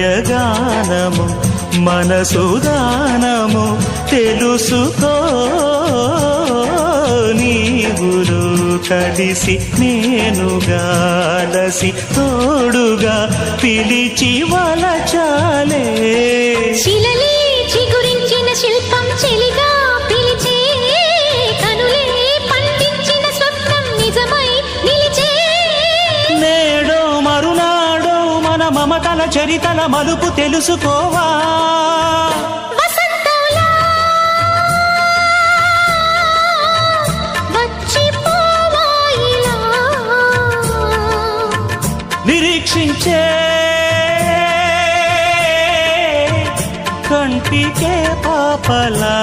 హృదయగానము మనసుదానము తెలుసుకో నీవులు కలిసి నేనుగాలసి తోడుగా పిలిచి వలచాలే శిలలే చిగురించిన శిల్పం చెలిగా పిలిచే కనులే పండించిన స్వప్నం నిజమై నిలిచే నేడో మరునాడో మన మమతల చరితల మలుపు తెలుసుకోవా వసంతంలా వచ్చిపోవాయిలా నిరీక్షించే కంటికే పాపలా